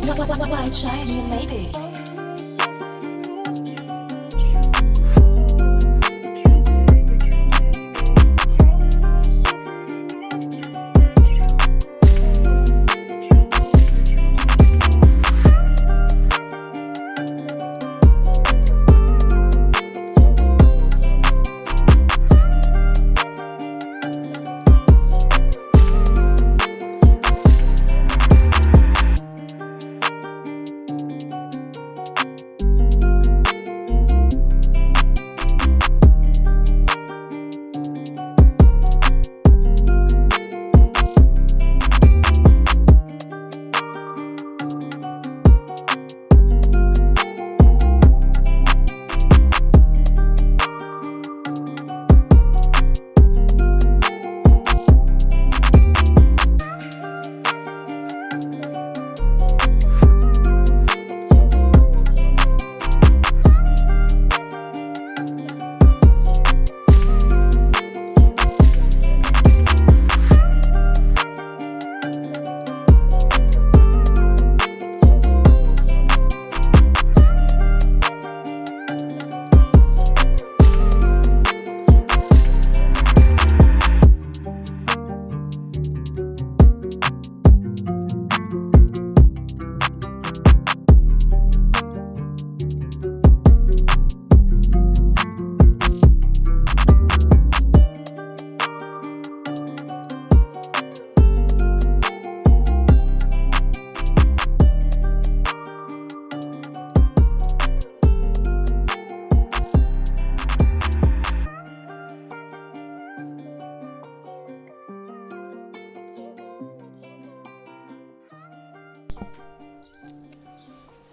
White shiny ladies.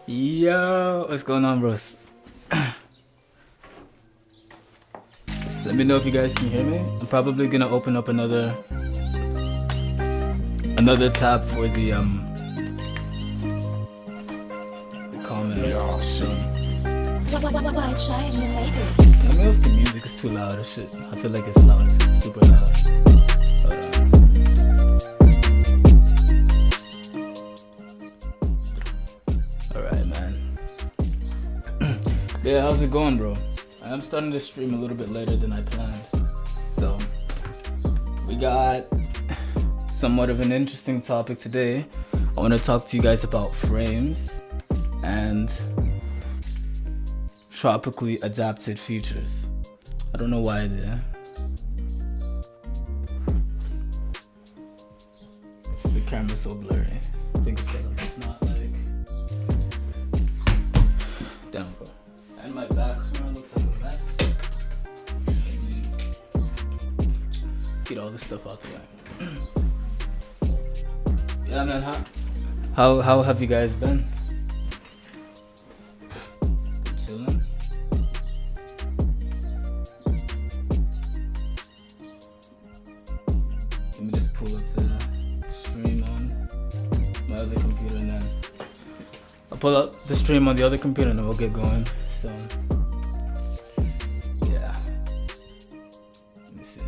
Yo, what's going on, bros? Let me know if you guys can hear me. I'm probably gonna open up another tab for the comment. White shiny ladies. Let me know if the music is too loud or shit. I feel like it's loud, super loud. Hold on. Alright, man. Yeah, how's it going, bro? I'm starting to stream a little bit later than I planned. So, we got somewhat of an interesting topic today. I want to talk to you guys about frames and tropically adapted features. I don't know why the camera's so blurry. I think it's because it's not like... Damn, bro. And my background looks like a mess. Get all this stuff out the way. Yeah, man, how have you guys been? Chilling? Let me just pull up the stream on my other computer and then I'll pull up the stream on the other computer and then we'll get going. So yeah. Let me see.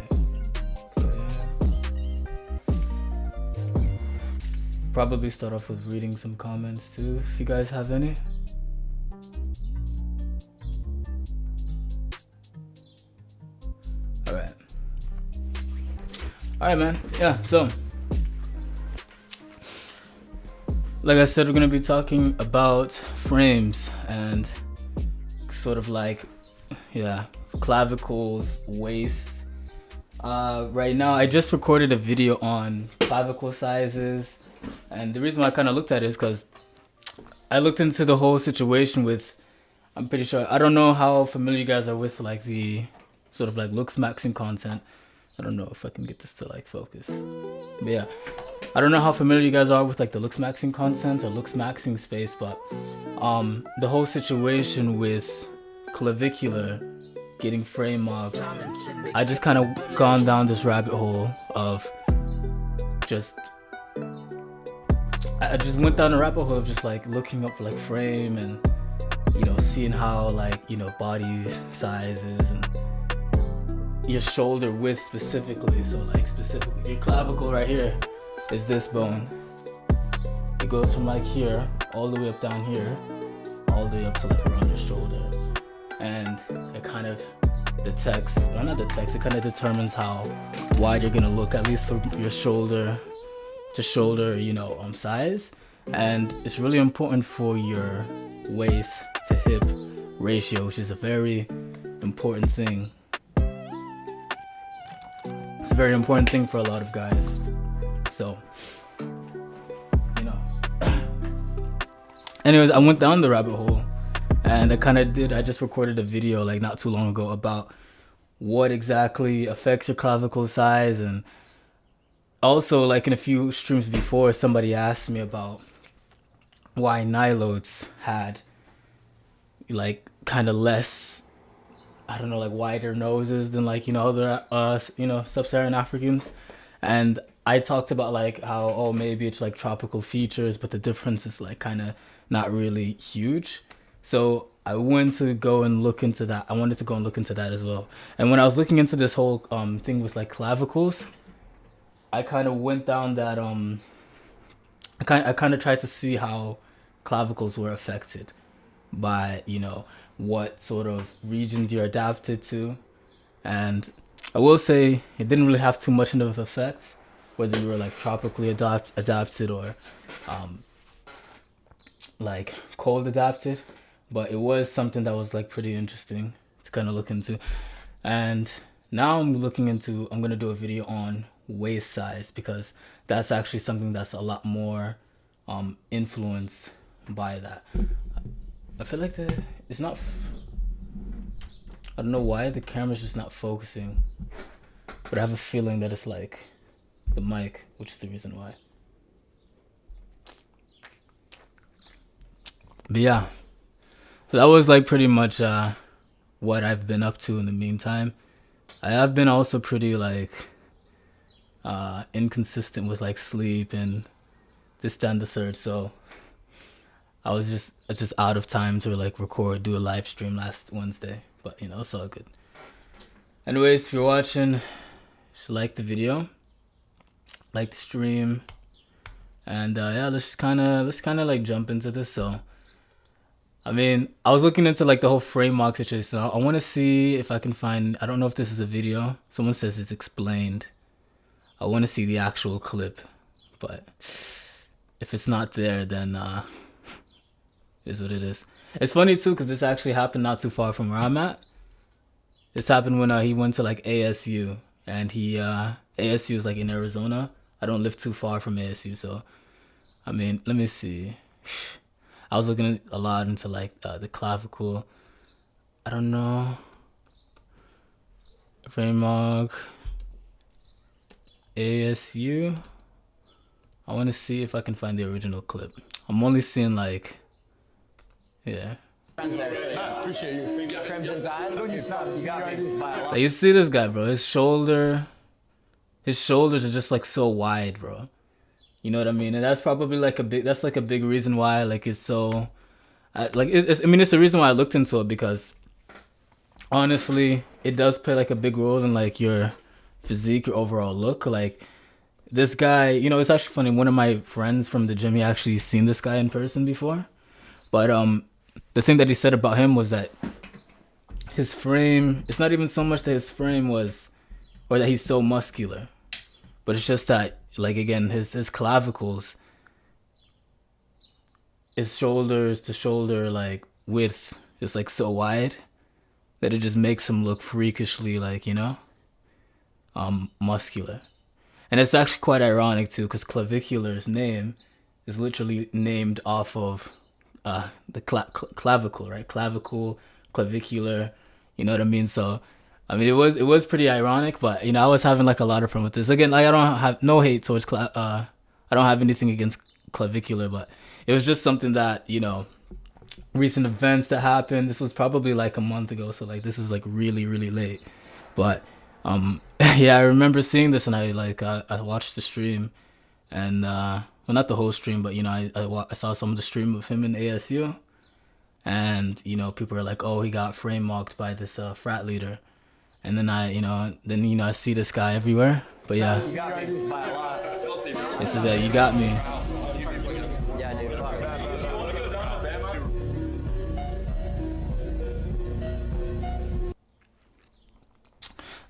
Probably start off with reading some comments too, if you guys have any. Alright, man. Yeah, so like I said, we're gonna be talking about frames and sort of like, yeah, clavicles, waist. Right now, I just recorded a video on clavicle sizes, and the reason why I kind of looked at it is because I looked into the whole situation with, I'm pretty sure, I don't know how familiar you guys are with like the sort of like looks maxing content. I don't know if I can get this to like focus, but yeah, I don't know how familiar you guys are with like the looks maxing content or looks maxing space, but the whole situation with clavicular getting frame mocked, I just kind of gone down this rabbit hole of just, I just went down a rabbit hole of just like looking up for like frame and, you know, seeing how like, you know, body sizes and your shoulder width specifically. So like specifically your clavicle right here is this bone. It goes from like here all the way up down here, all the way up to like around your shoulder, and it kind of detects, or not detects, it kind of determines how wide you're gonna look, at least for your shoulder to shoulder, you know, size. And it's really important for your waist to hip ratio, which is a very important thing. It's a very important thing for a lot of guys. So, you know. Anyways, I went down the rabbit hole, and I just recorded a video like not too long ago about what exactly affects your clavicle size. And also, like in a few streams before, somebody asked me about why Nilotes had like kind of less, I don't know, like wider noses than like, you know, other sub-Saharan Africans. And I talked about like how, oh, maybe it's like tropical features, but the difference is like kind of not really huge. So I wanted to go and look into that. As well. And when I was looking into this whole thing with like clavicles, I kind of went down that I kind of tried to see how clavicles were affected by, you know, what sort of regions you're adapted to. And I will say it didn't really have too much of an effect whether you were like tropically adapted or like cold adapted, but it was something that was like pretty interesting to kind of look into. And now I'm gonna do a video on waist size, because that's actually something that's a lot more influenced by that. I feel like it's not, I don't know why the camera's just not focusing, but I have a feeling that it's like the mic, which is the reason why. But yeah, so that was like pretty much what I've been up to in the meantime. I have been also pretty like inconsistent with like sleep and this, that, and the third. So I was just out of time to like do a live stream last Wednesday, but you know, it's all good. Anyways, if you're watching, you should like the video, like the stream, and yeah, let's kind of like jump into this. So I mean, I was looking into like the whole frame mark situation. I want to see if I can find, I don't know if this is a video. Someone says it's explained. I want to see the actual clip, but if it's not there, then is what it is. It's funny too, because this actually happened not too far from where I'm at. This happened when he went to like ASU, and ASU is like in Arizona. I don't live too far from ASU, so I mean, let me see. I was looking a lot into like the clavicle. I don't know. Frame mark. ASU. I want to see if I can find the original clip. I'm only seeing like, yeah. Appreciate you. Crimson Tide. No, you got me by a lot. Like, you see this guy, bro. His shoulders are just like so wide, bro. You know what I mean? And that's probably like a big reason why like it's so, it's the reason why I looked into it, because honestly, it does play like a big role in like your physique, your overall look. Like this guy, you know, it's actually funny. One of my friends from the gym, he actually seen this guy in person before, but the thing that he said about him was that his frame, it's not even so much that his frame was, or that he's so muscular, but it's just that, like, again, his clavicles, his shoulders to shoulder like width is like so wide that it just makes him look freakishly like, you know, muscular. And it's actually quite ironic too, because clavicular's name is literally named off of the clavicle, right? Clavicle, clavicular, you know what I mean? So I mean, it was pretty ironic, but you know, I was having like a lot of fun with this. Again, like I don't have no hate towards I don't have anything against clavicular, but it was just something that, you know, recent events that happened. This was probably like a month ago, so like this is like really, really late. But yeah, I remember seeing this, and I watched the stream, and well, not the whole stream, but you know, I saw some of the stream of him in ASU, and you know, people are like, oh, he got frame marked by this frat leader. And then I see this guy everywhere. But yeah, this is that you got me. Yeah, dude.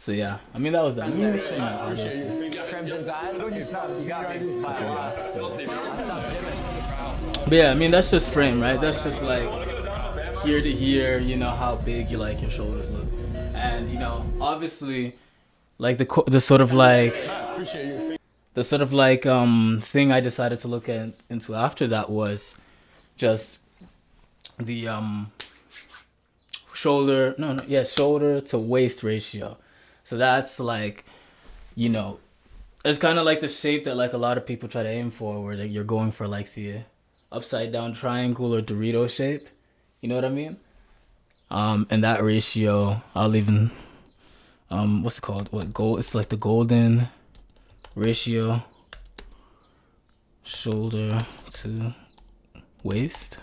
So yeah, I mean that was that. Appreciate you. Crimson Tide. Don't you stop. You got me by a lot. I stopped gymming. But yeah, I mean that's just frame, right? That's just like here to here, you know how big you like your shoulders look, and you know obviously like the sort of like Appreciate you. the sort of like thing I decided to look into after that was just the shoulder to waist ratio. So that's like, you know, it's kind of like the shape that like a lot of people try to aim for, where you're going for like the upside down triangle or Dorito shape. You know what I mean? And that ratio, I'll even what's it called? It's like the golden ratio, shoulder to waist.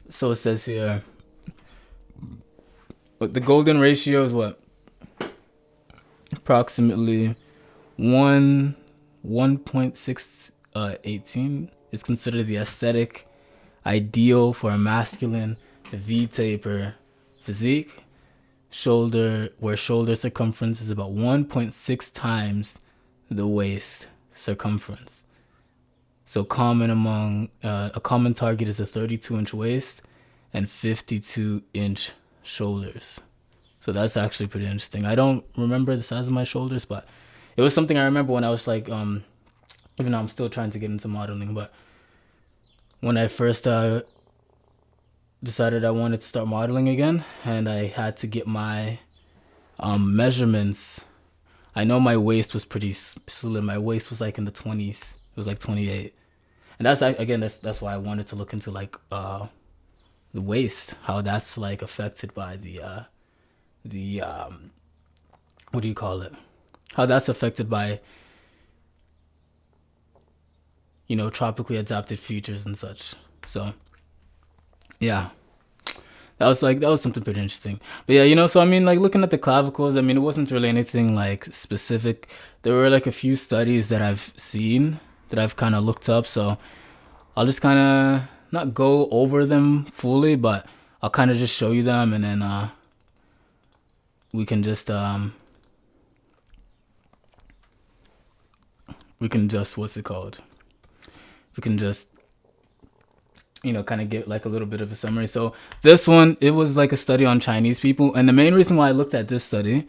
So it says here, but the golden ratio is what? Approximately 1.618 is considered the aesthetic ideal for a masculine V-taper physique. Where shoulder circumference is about 1.6 times the waist circumference. So a common target is a 32-inch waist and 52-inch shoulders. So that's actually pretty interesting. I don't remember the size of my shoulders, but it was something I remember when I was like, even though I'm still trying to get into modeling, but when I first decided I wanted to start modeling again, and I had to get my measurements. I know my waist was pretty slim. My waist was like in the 20s. It was like 28. And that's why I wanted to look into like the waist, how that's like affected by the what do you call it? How that's affected by, you know, tropically adapted features and such. So yeah. That was something pretty interesting. But yeah, you know, so I mean like looking at the clavicles, I mean it wasn't really anything like specific. There were like a few studies that I've seen that I've kind of looked up, so I'll just kind of not go over them fully, but I'll kind of just show you them, and then we can just what's it called? We can just, you know, kind of get like a little bit of a summary. So this one, it was like a study on Chinese people, and the main reason why I looked at this study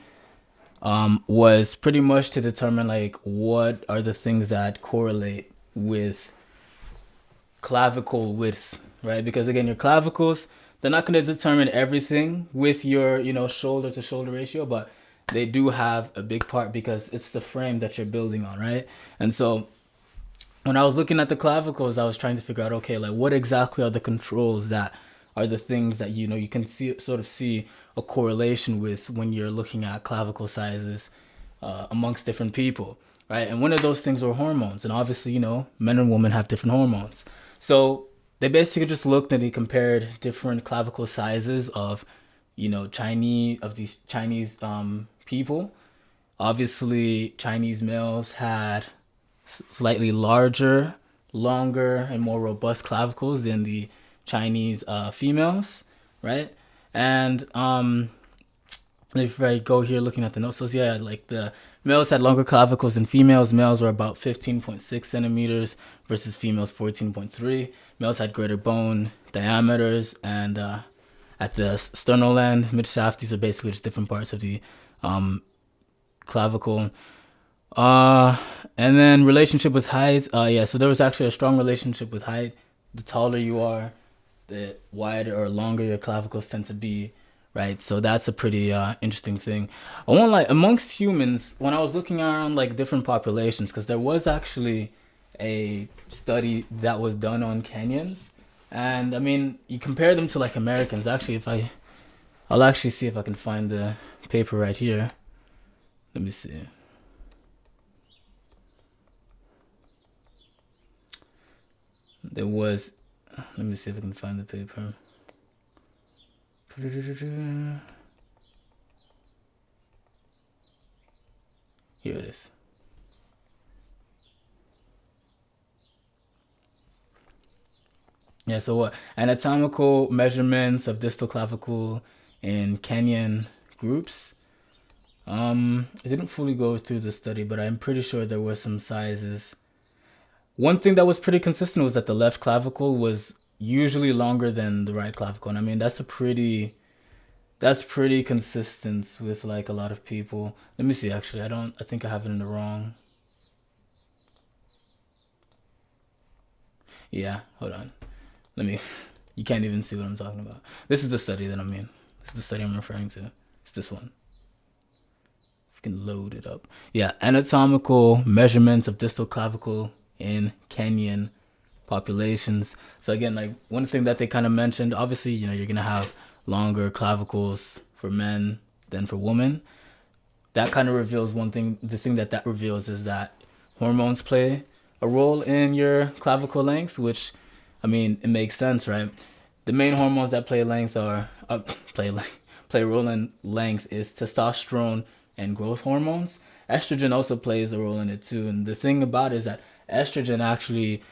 was pretty much to determine like what are the things that correlate with clavicle width, right? Because again, your clavicles, they're not going to determine everything with your, you know, shoulder to shoulder ratio, but they do have a big part because it's the frame that you're building on, right? And so when I was looking at the clavicles, I was trying to figure out, okay, like what exactly are the controls that are the things that, you know, you can see a correlation with when you're looking at clavicle sizes amongst different people, right? And one of those things were hormones. And obviously, you know, men and women have different hormones. So they basically just looked and they compared different clavicle sizes of, you know, these Chinese people. Obviously, Chinese males had slightly larger, longer, and more robust clavicles than the Chinese females, right? And if I go here looking at the notes, so yeah, like the males had longer clavicles than females. Males were about 15.6 centimeters versus females 14.3. Males had greater bone diameters, and at the sternal end, mid shaft, these are basically just different parts of the clavicle. And then relationship with height. So there was actually a strong relationship with height. The taller you are, the wider or longer your clavicles tend to be, right? So that's a pretty interesting thing. I won't lie, amongst humans, when I was looking around like different populations, because there was actually a study that was done on Kenyans, and I mean you compare them to like Americans. Actually, I'll actually see if I can find the paper right here. Let me see. Let me see if I can find the paper. Here it is. Yeah, so what? Anatomical measurements of distal clavicle in Kenyan groups. I didn't fully go through the study, but I'm pretty sure there were some sizes. One thing that was pretty consistent was that the left clavicle was usually longer than the right clavicle. And I mean, that's pretty consistent with like a lot of people. Let me see, actually. I think I have it in the wrong. Yeah, hold on. You can't even see what I'm talking about. This is the study that I mean. This is the study I'm referring to. It's this one. If you can load it up. Yeah, anatomical measurements of distal clavicle in Kenyan populations. So again, like one thing that they kind of mentioned, obviously, you're going to have longer clavicles for men than for women. That kind of reveals one thing. The thing that reveals is that hormones play a role in your clavicle length, which, I mean, it makes sense, right? The main hormones that play a role in length is testosterone and growth hormones. Estrogen also plays a role in it too. And the thing about it is that estrogen actually,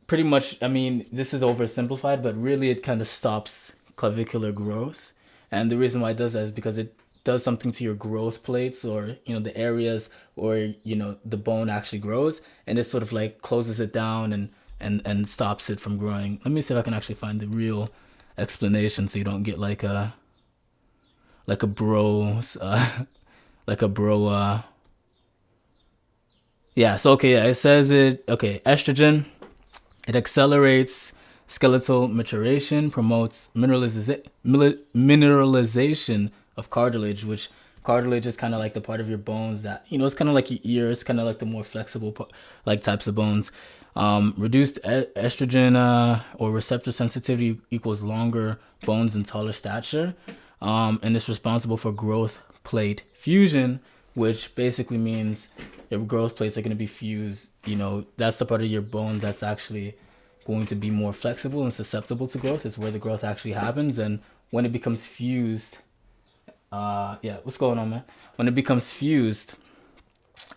pretty much, I mean, this is oversimplified, but really it kind of stops clavicular growth. And the reason why it does that is because it does something to your growth plates, or the areas where the bone actually grows, and it sort of like closes it down and stops it from growing. Let me see if I can actually find the real explanation so you don't get like a bro yeah. So okay, yeah, it says estrogen, it accelerates skeletal maturation, promotes mineralization of cartilage, which cartilage is kind of like the part of your bones that, it's kind of like your ear. It's kind of like the more flexible like types of bones. Reduced estrogen or receptor sensitivity equals longer bones and taller stature. And it's responsible for growth plate fusion, which basically means your growth plates are going to be fused. That's the part of your bone that's actually going to be more flexible and susceptible to growth. It's where the growth actually happens. And when it becomes fused, what's going on, man? When it becomes fused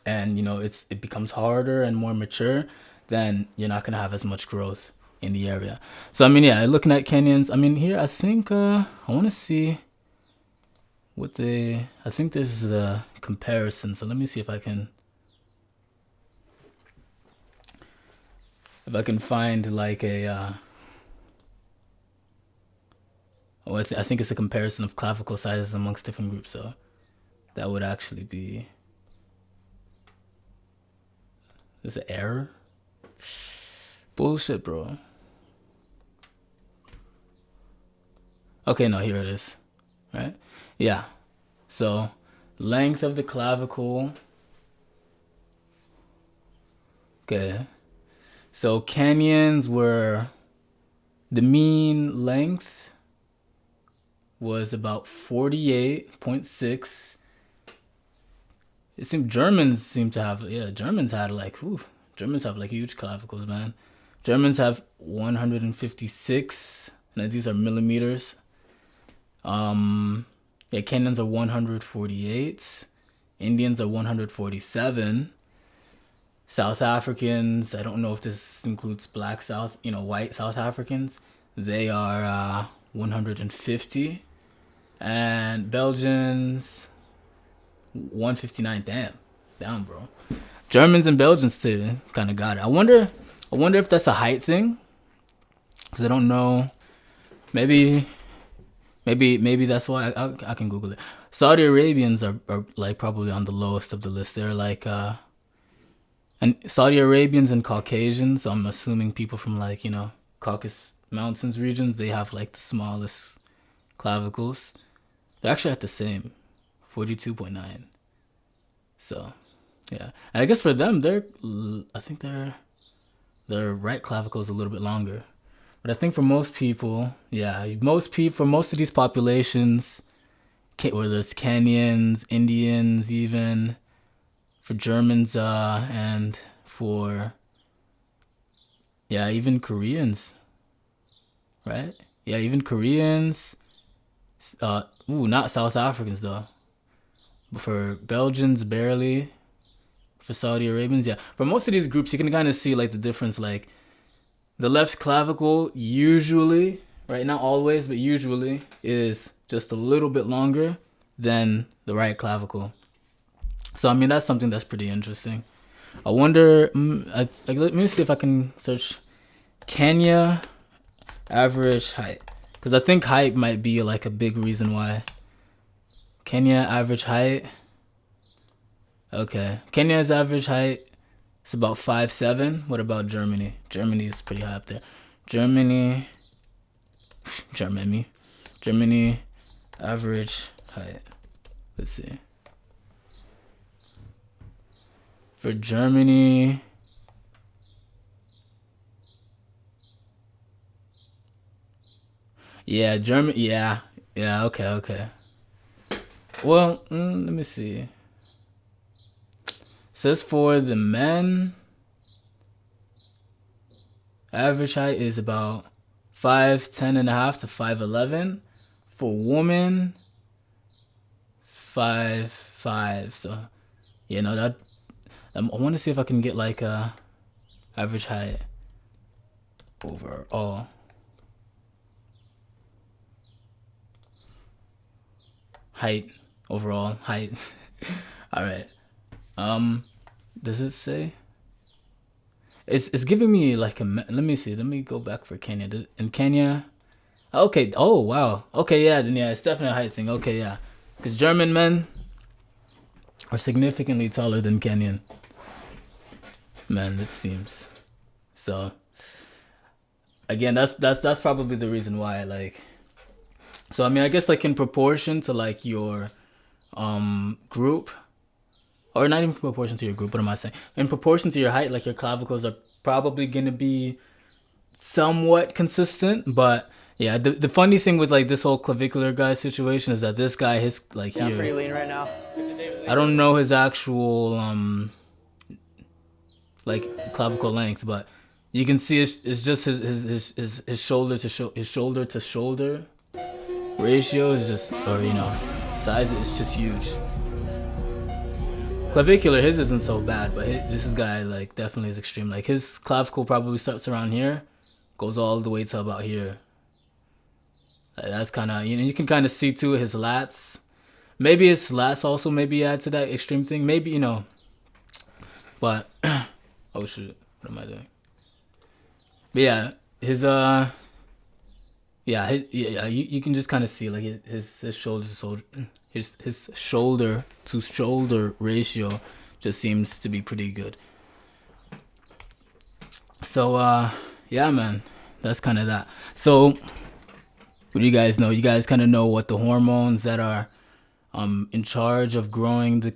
and it becomes harder and more mature, then you're not gonna have as much growth in the area. So I mean, yeah, looking at Kenyans, I mean, here I think I want to see I think this is the comparison. So let me see if I can find like a I think it's a comparison of clavicle sizes amongst different groups. So that would actually be, there's an error. Bullshit, bro. Okay, no, here it is. Right? Yeah. So length of the clavicle. Okay. So Kenyans were, the mean length was about 48.6. It seemed Germans have like huge clavicles, man. Germans have 156, and these are millimeters. Kenyans are 148. Indians are 147. South Africans, I don't know if this includes white South Africans. They are 150. And Belgians, 159. Damn, bro. Germans and Belgians too, kind of got it. I wonder if that's a height thing, because I don't know. Maybe that's why. I can Google it. Saudi Arabians are like probably on the lowest of the list. They're like and Saudi Arabians and Caucasians. So I'm assuming people from like Caucasus Mountains regions. They have like the smallest clavicles. They're actually at the same, 42.9. So, yeah. And I guess for them, I think their right clavicle is a little bit longer. But I think for most people, for most of these populations, whether it's Kenyans, Indians even, for Germans, and for, even Koreans, right? Yeah, even Koreans, not South Africans though. But for Belgians, barely. For Saudi Arabians, yeah. For most of these groups, you can kind of see like the difference. Like the left clavicle usually, right? Not always, but usually is just a little bit longer than the right clavicle. So I mean that's something that's pretty interesting. I wonder. Let me see if I can search Kenya average height, because I think height might be like a big reason why. Kenya average height. Okay, Kenya's average height is about 5'7". What about Germany? Germany is pretty high up there. Germany average height. Let's see. For Germany, okay. Well, let me see. Says for the men, average height is about 5'10.5" to 5'11". For women, 5'5". So, that I want to see if I can get like a average height overall. Overall height. All right. Does it say? It's giving me like let me see. Let me go back for Kenya. In Kenya, okay. Oh wow. Okay, yeah. Then yeah, it's definitely a height thing. Okay, yeah. Because German men are significantly taller than Kenyan men, it seems. So again, that's probably the reason why. Like, so I mean, I guess like in proportion to like your group. Or not even in proportion to your group, what am I saying? In proportion to your height, like your clavicles are probably going to be somewhat consistent. But yeah, the funny thing with like this whole clavicular guy situation is that this guy, his like Yeah, here, I'm pretty lean right now. I don't know his actual like clavicle length, but you can see it's just his shoulder to shoulder ratio is just, or size is just huge. Clavicular, his isn't so bad, but this guy like definitely is extreme. Like his clavicle probably starts around here, goes all the way to about here. That's kind of, you can kind of see too his lats. Maybe his lats also maybe add to that extreme thing. Maybe, but oh shoot, what am I doing? But yeah, his you can just kind of see like his shoulder to shoulder, his shoulder to shoulder ratio just seems to be pretty good. So yeah, man, that's kind of that. So what do you guys know? You guys kind of know what the hormones that are in charge of growing the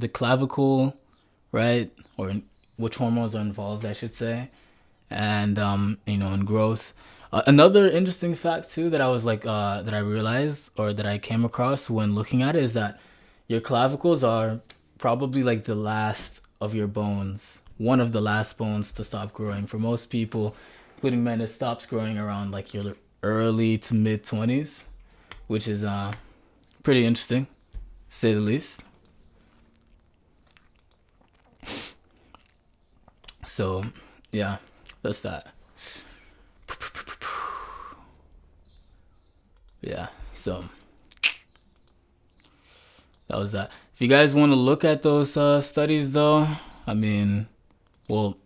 clavicle, right? Or which hormones are involved, I should say, and in growth. Another interesting fact too that I was like that I realized or that I came across when looking at it is that your clavicles are probably like the last of your bones, one of the last bones to stop growing. For most people, including men, it stops growing around like your early to mid 20s, which is pretty interesting, to say the least. So yeah, that's that. Yeah, so that was that. If you guys want to look at those studies though, I mean, well,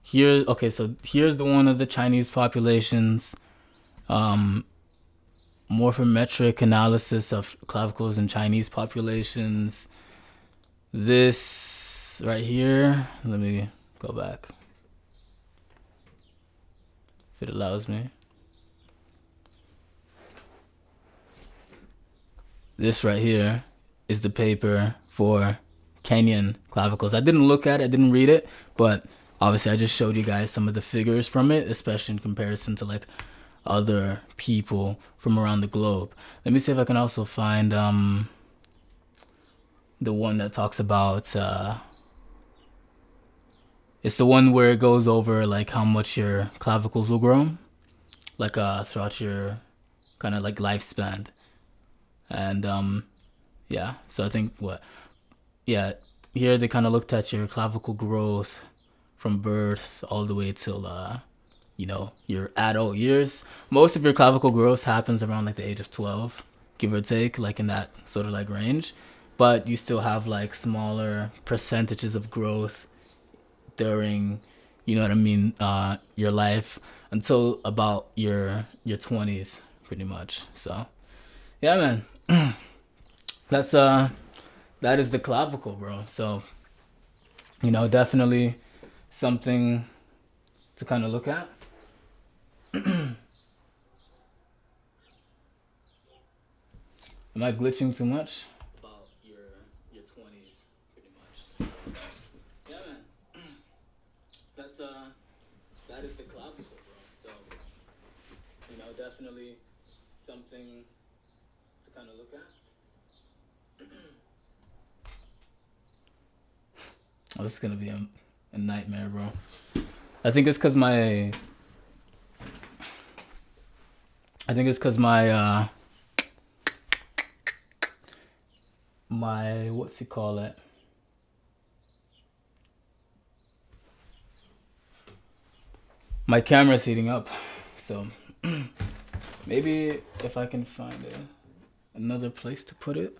so here's the one of the Chinese populations, morphometric analysis of clavicles in Chinese populations. This right here, let me go back if it allows me. This right here is the paper for Kenyan clavicles. I didn't look at it, I didn't read it, but obviously I just showed you guys some of the figures from it, especially in comparison to like other people from around the globe. Let me see if I can also find the one that talks about it's the one where it goes over like how much your clavicles will grow like throughout your kind of like lifespan. And yeah, so I think here they kind of looked at your clavicle growth from birth all the way till your adult years. Most of your clavicle growth happens around like the age of 12, give or take, like in that sort of like range. But you still have like smaller percentages of growth during, you know what I mean, your life until about your 20s, pretty much. So yeah, man. That's that is the clavicle, bro. So definitely something to kind of look at. Am I glitching too much? About your 20s, pretty much. Yeah, man. That's that is the clavicle, bro. So definitely something to kind of look at. Oh, this is gonna be a nightmare, bro. I think it's cause my my what's it call it? My camera's heating up, so maybe if I can find another place to put it.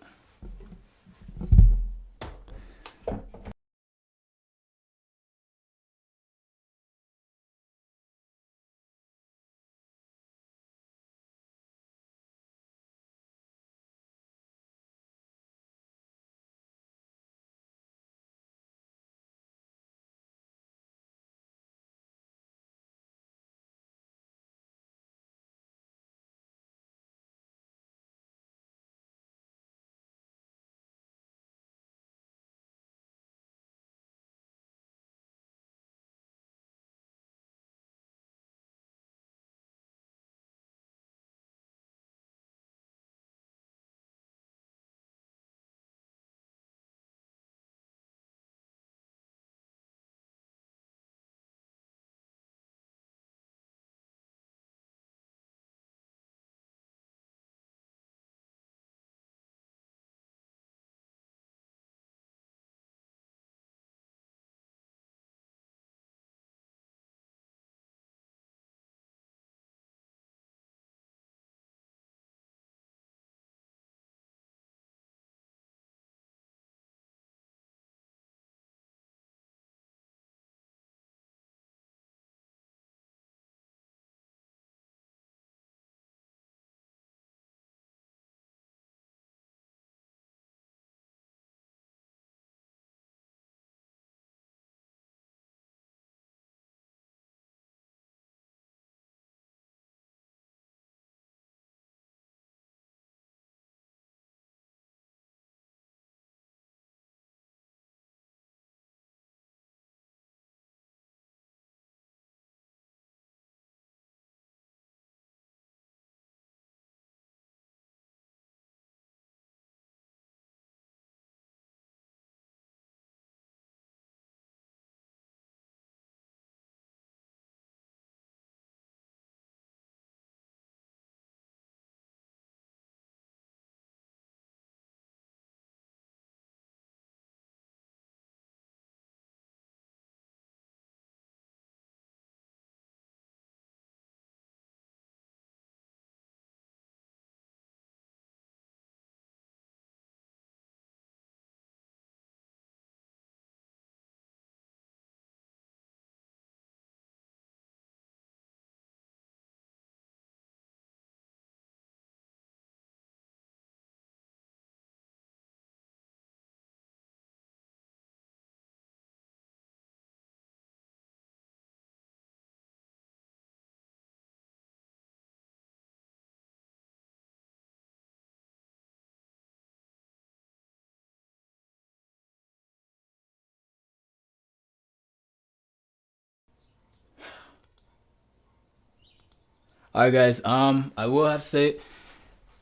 All right, guys. I will have to say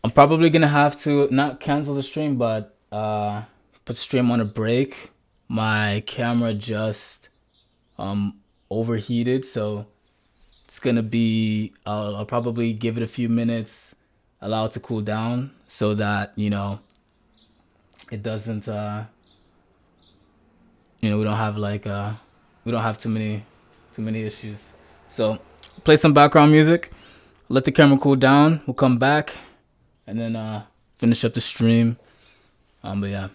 I'm probably gonna have to not cancel the stream, but put stream on a break. My camera just overheated, so it's gonna be. I'll probably give it a few minutes, allow it to cool down, so that it doesn't. We don't have like we don't have too many issues. So play some background music, let the camera cool down. We'll come back and then finish up the stream. But yeah.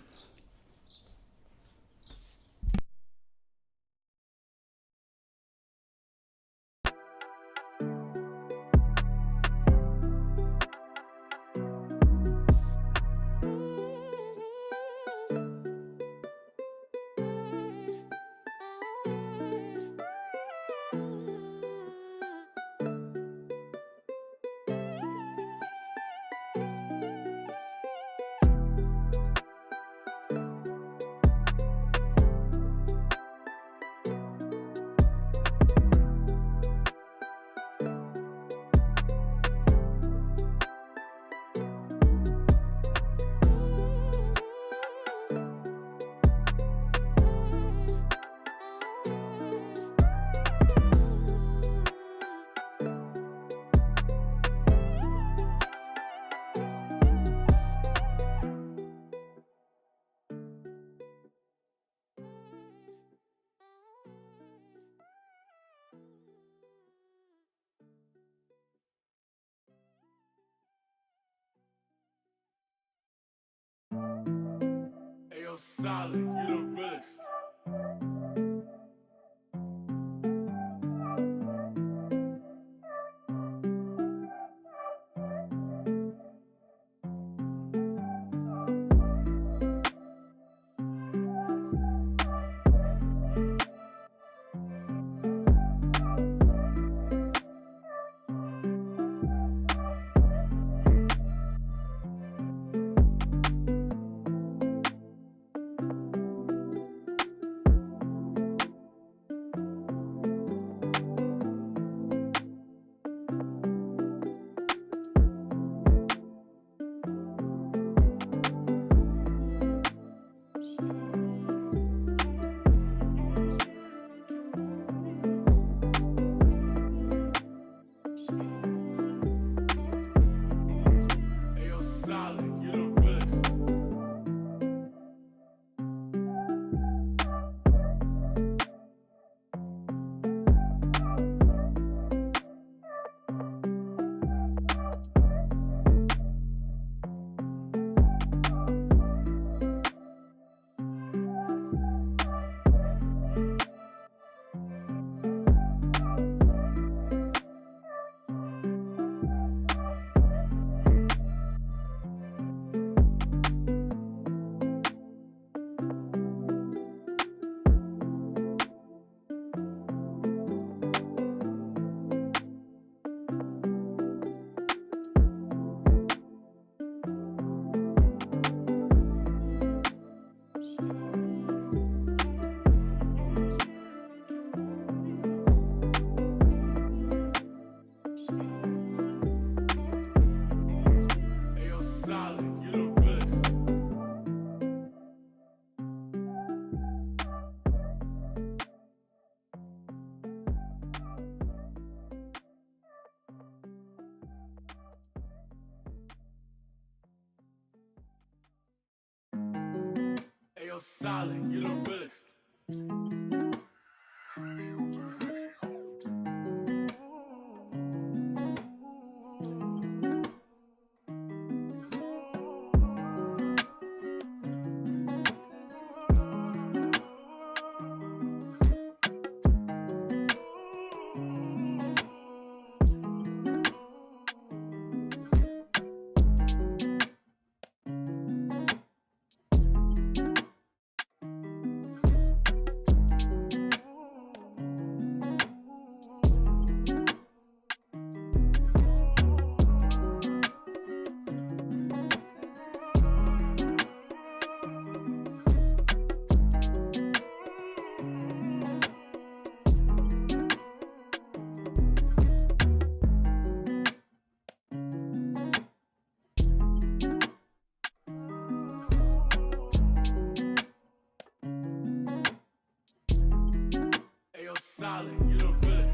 Ayo, solid, you the realest. Ayo, solid, you the realest. Ayo, solid, you the realest. Ayo, solid, you the realest. Ayo, solid, you the realest.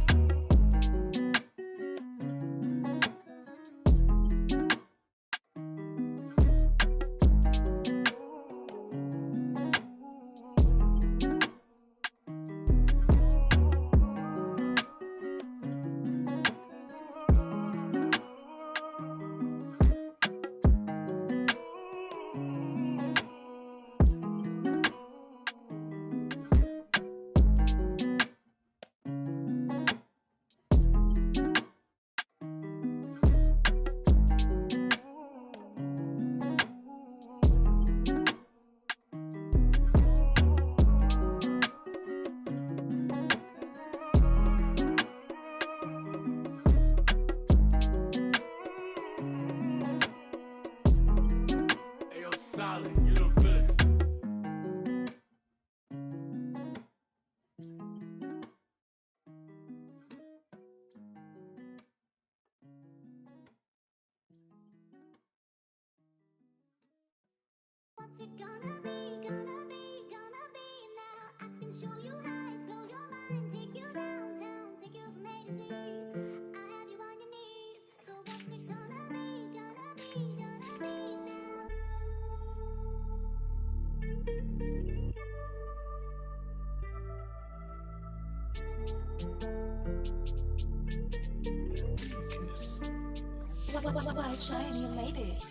White shine, you made it.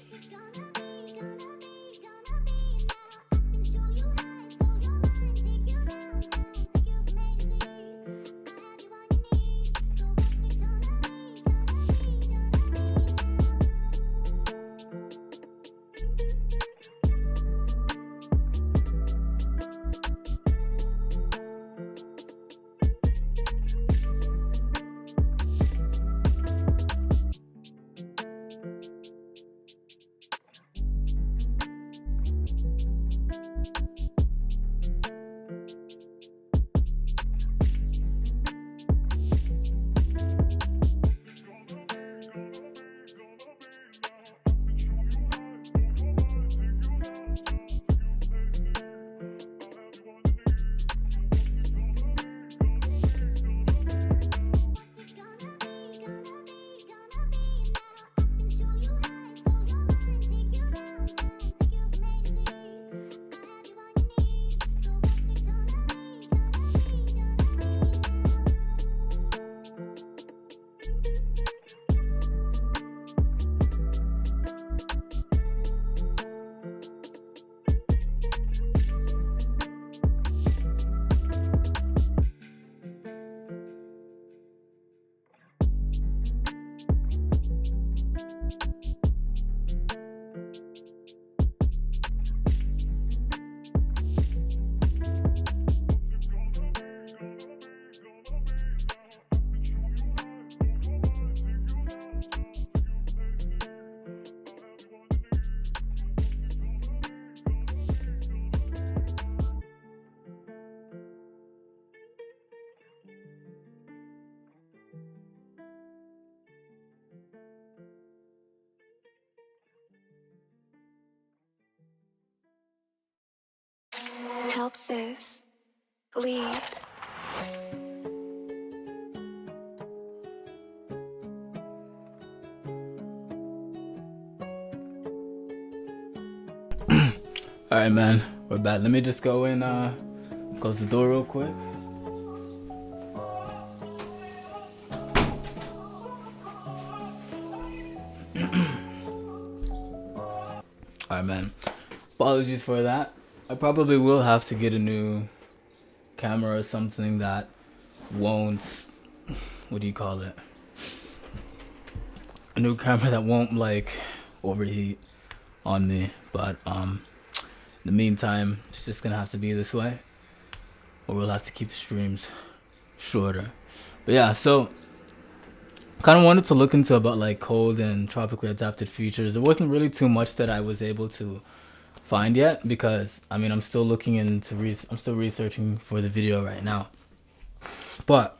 Help sis. Lead. All right, man, we're back. Let me just go in, close the door real quick. All right, man. Apologies for that. I probably will have to get a new camera or something that won't, what do you call it? A new camera that won't like overheat on me. But in the meantime, it's just gonna have to be this way, or we'll have to keep the streams shorter. But yeah, so kind of wanted to look into about like cold and tropically adapted features. There wasn't really too much that I was able to find yet, because I mean I'm still looking into I'm still researching for the video right now. But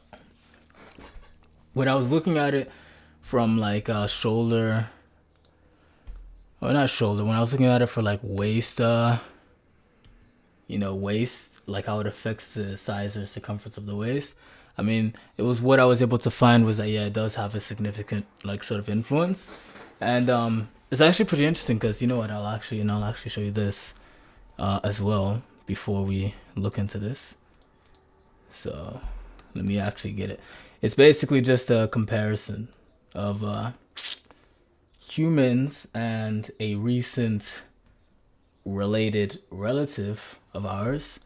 when I was looking at it from like shoulder, or not shoulder, when I was looking at it for like waist, waist, like how it affects the size or circumference of the waist, I mean, it was what I was able to find was that, yeah, it does have a significant like sort of influence. And it's actually pretty interesting, because you know what, I'll actually show you this as well before we look into this. So let me actually get it. It's basically just a comparison of humans and a recent related relative of ours,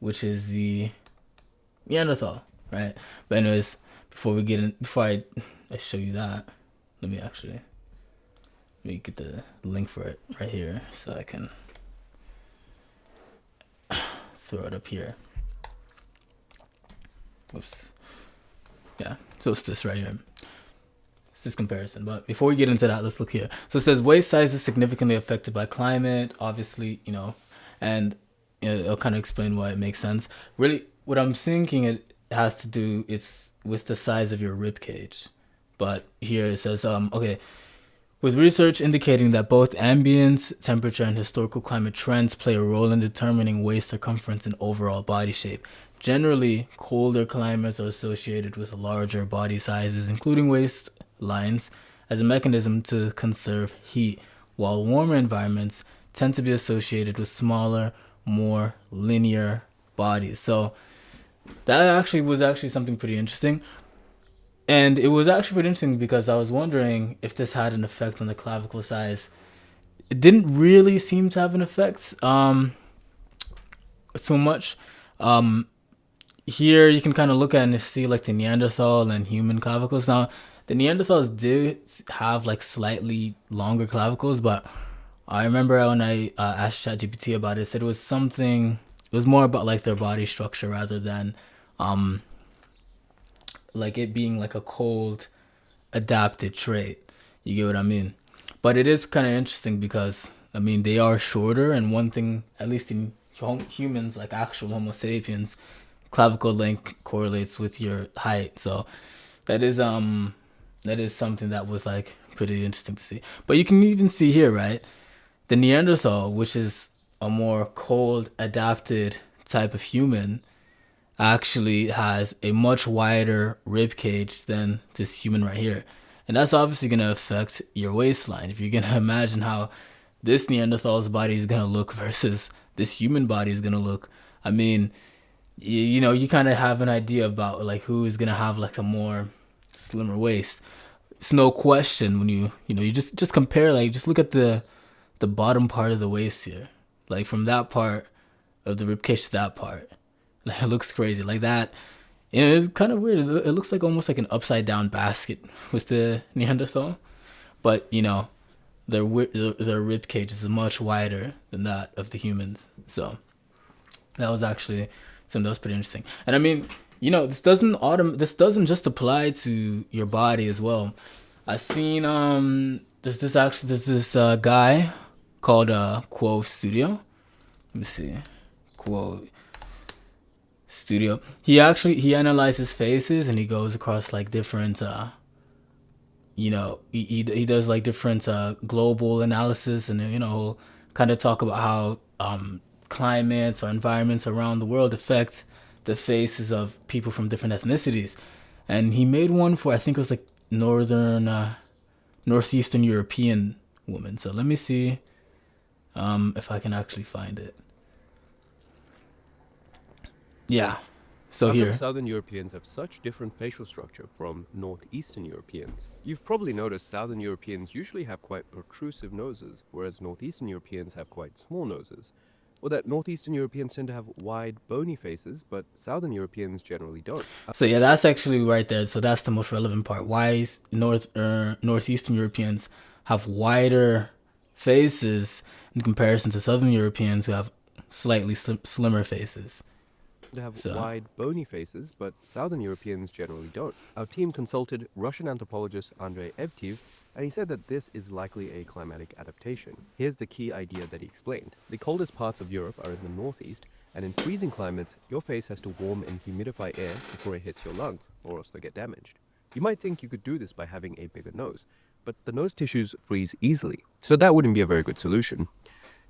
which is the Neanderthal, right? But anyways, before I show you that, let me get the link for it right here, so I can throw it up here. Oops. Yeah, so it's this right here. It's this comparison. But before we get into that, let's look here. So it says waist size is significantly affected by climate, obviously, and it'll kind of explain why it makes sense. Really, what I'm thinking it has to do, it's with the size of your rib cage. But here it says, okay, with research indicating that both ambient temperature and historical climate trends play a role in determining waist circumference and overall body shape. Generally, colder climates are associated with larger body sizes, including waist lines, as a mechanism to conserve heat, while warmer environments tend to be associated with smaller, more linear bodies. So that was actually something pretty interesting. And it was actually pretty interesting because I was wondering if this had an effect on the clavicle size. It didn't really seem to have an effect so much. Um, Here you can kind of look at and see like the Neanderthal and human clavicles. Now, the Neanderthals did have like slightly longer clavicles, but I remember when I asked ChatGPT about it, it said it was something. It was more about like their body structure rather than um, like it being like a cold adapted trait. You get what I mean? But it is kind of interesting because I mean they are shorter, and one thing, at least in humans, like actual Homo sapiens, clavicle length correlates with your height. So that is something that was like pretty interesting to see. But you can even see here, right? The Neanderthal, which is a more cold adapted type of human, actually has a much wider rib cage than this human right here. And that's obviously going to affect your waistline. If you're going to imagine how this Neanderthal's body is going to look versus this human body is going to look, I mean, you know, you kind of have an idea about like who is going to have like a more slimmer waist. It's no question when you just compare, like just look at the bottom part of the waist here. Like from that part of the rib cage to that part. Like it looks crazy. Like that, you know, it's kind of weird. It looks like almost like an upside down basket with the Neanderthal, but you know, their rib cage is much wider than that of the humans. So that was actually something that was pretty interesting. And I mean, you know, this doesn't just apply to your body as well. I seen there's this guy called Quo Studio. Let me see, Quo Studio. He analyzes faces and he goes across like different you know, he does like different global analysis, and you know, he'll kind of talk about how climates or environments around the world affect the faces of people from different ethnicities. And he made one for, I think it was like northeastern European woman. So let me see if I can actually find it. Yeah. So How here. come Southern Europeans have such different facial structure from Northeastern Europeans? You've probably noticed Southern Europeans usually have quite protrusive noses, whereas Northeastern Europeans have quite small noses. Or that Northeastern Europeans tend to have wide, bony faces, but Southern Europeans generally don't. So yeah, that's actually right there. So that's the most relevant part. Why Northeastern Europeans have wider faces in comparison to Southern Europeans who have slightly slimmer faces. To have So- wide, bony faces, but Southern Europeans generally don't. Our team consulted Russian anthropologist Andrei Evtiv, and he said that this is likely a climatic adaptation. Here's the key idea that he explained. The coldest parts of Europe are in the northeast, and in freezing climates, your face has to warm and humidify air before it hits your lungs, or else they get damaged. You might think you could do this by having a bigger nose, but the nose tissues freeze easily, so that wouldn't be a very good solution.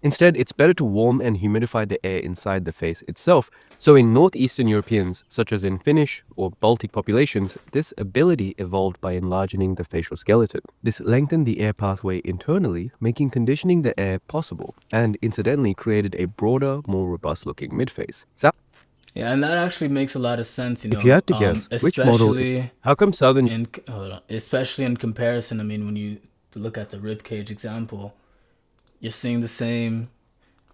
Instead, it's better to warm and humidify the air inside the face itself. So in Northeastern Europeans, such as in Finnish or Baltic populations, this ability evolved by enlarging the facial skeleton. This lengthened the air pathway internally, making conditioning the air possible, and incidentally created a broader, more robust-looking midface. Yeah, and that actually makes a lot of sense. You know, If you had to guess, which model... especially How come Southern... especially in comparison. I mean, when you look at the ribcage example, you're seeing the same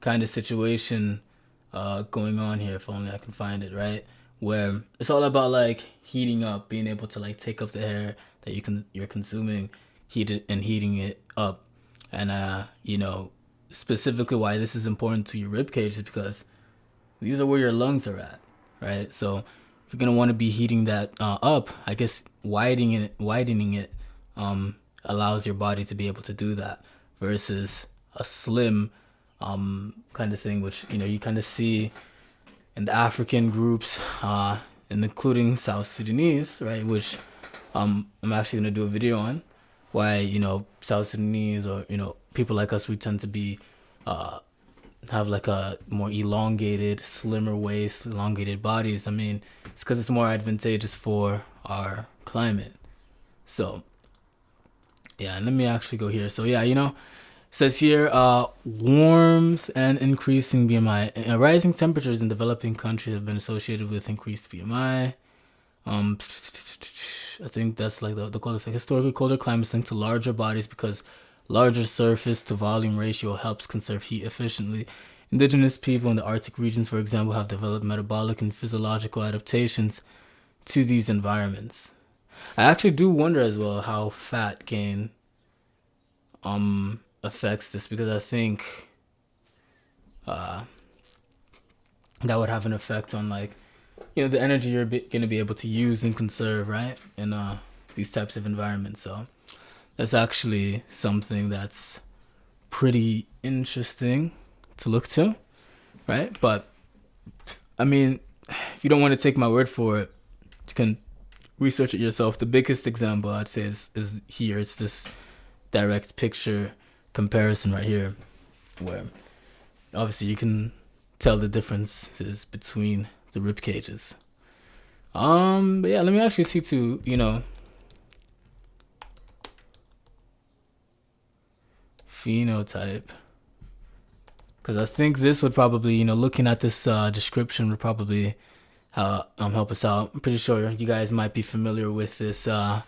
kind of situation going on here. If only I can find it, right? Where it's all about like heating up, being able to like take up the air that you're consuming, heat it and heating it up. And you know, specifically why this is important to your rib cage is because these are where your lungs are at, right? So if you're gonna want to be heating that up, I guess widening it allows your body to be able to do that versus a slim kind of thing, which you know you kind of see in the African groups, and including South Sudanese, right? Which I'm actually gonna do a video on why, you know, South Sudanese or, you know, people like us, we tend to be have like a more elongated, slimmer waist, elongated bodies. I mean, it's because it's more advantageous for our climate. So yeah, and let me actually go here. So yeah, you know, it says here, warmth and increasing BMI. Rising temperatures in developing countries have been associated with increased BMI. I think that's like the call effect. Historically, colder climates linked to larger bodies because larger surface to volume ratio helps conserve heat efficiently. Indigenous people in the Arctic regions, for example, have developed metabolic and physiological adaptations to these environments. I actually do wonder as well how fat gain affects this, because I think that would have an effect on, like, the energy you're going to be able to use and conserve, right, in these types of environments. So that's actually something that's pretty interesting to look to, right? But I mean, if you don't want to take my word for it, you can research it yourself. The biggest example I'd say is here. It's this direct picture comparison right here, where obviously you can tell the differences between the rib cages. But yeah, let me actually see too, phenotype, because I think this would probably, looking at this description would probably help us out. I'm pretty sure you guys might be familiar with this, this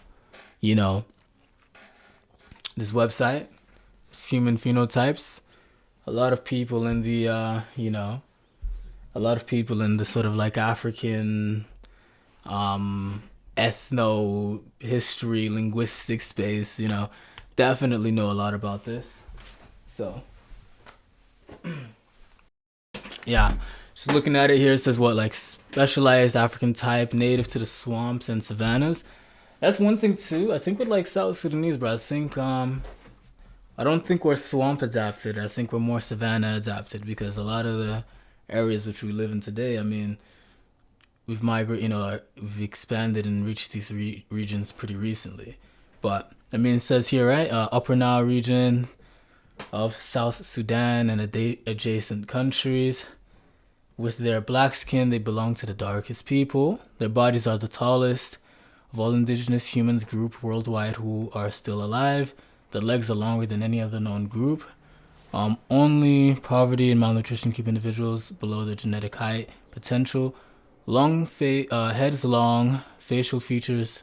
website, Human Phenotypes. A lot of people in the, a lot of people in the sort of like African, ethno history, linguistic space, definitely know a lot about this. So, yeah, just looking at it here, it says what, like specialized African type, native to the swamps and savannas. That's one thing too. I think with like South Sudanese, bro, I think I don't think we're swamp adapted. I think we're more savanna adapted, because a lot of the areas which we live in today, I mean, we've migrated, we've expanded and reached these regions pretty recently. But I mean, it says here, right, Upper Nile region of South Sudan and adjacent countries. With their black skin, they belong to the darkest people. Their bodies are the tallest of all indigenous humans group worldwide who are still alive. The legs are longer than any other known group. Only poverty and malnutrition keep individuals below their genetic height potential. Long heads long, facial features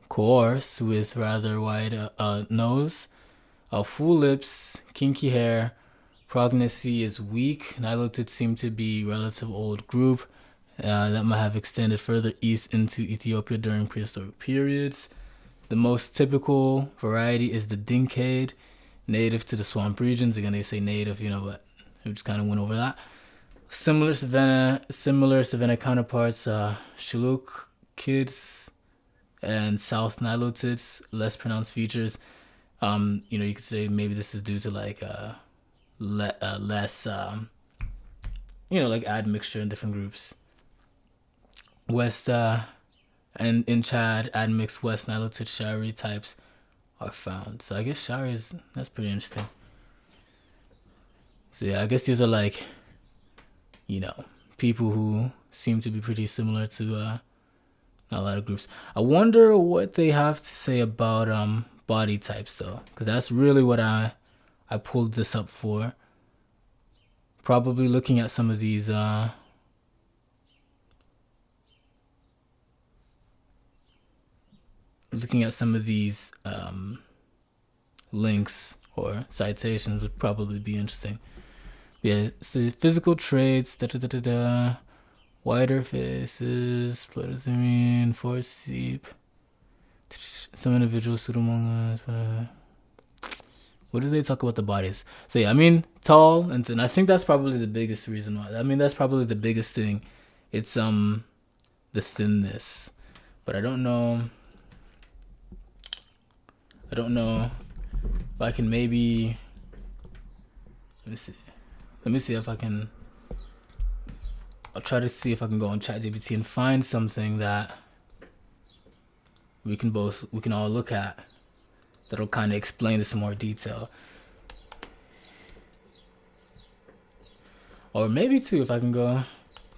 coarse with rather wide nose, full lips, kinky hair. Prognosy is weak. Nilotids seem to be relative old group that might have extended further east into Ethiopia during prehistoric periods. The most typical variety is the Dinkade, native to the swamp regions. Again, they say native, but we just kind of went over that. Similar savanna counterparts, Shilookids and South Nilotids, less pronounced features. You could say maybe this is due to like less, like admixture in different groups. West and in Chad, admixed West Nilotic Shari types are found. So I guess Shari that's pretty interesting. So yeah, I guess these are like, people who seem to be pretty similar to a lot of groups. I wonder what they have to say about body types though, because that's really what I pulled this up for. Probably looking at some of these links or citations would probably be interesting. Yeah, so physical traits, wider faces, plethysmine, force seep. Some individuals, pseudomongas. What do they talk about the bodies? So yeah, I mean, tall and thin. I think that's probably the biggest reason why. I mean, that's probably the biggest thing. It's the thinness, but I don't know if I can maybe. Let me see if I can. I'll try to see if I can go on ChatGPT and find something that we can all look at that'll kind of explain this in more detail. Or maybe too, if I can go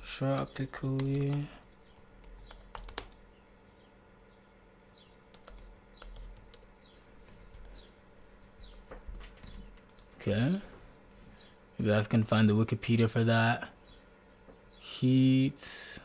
tropically. Okay. Maybe I can find the Wikipedia for that. Heat.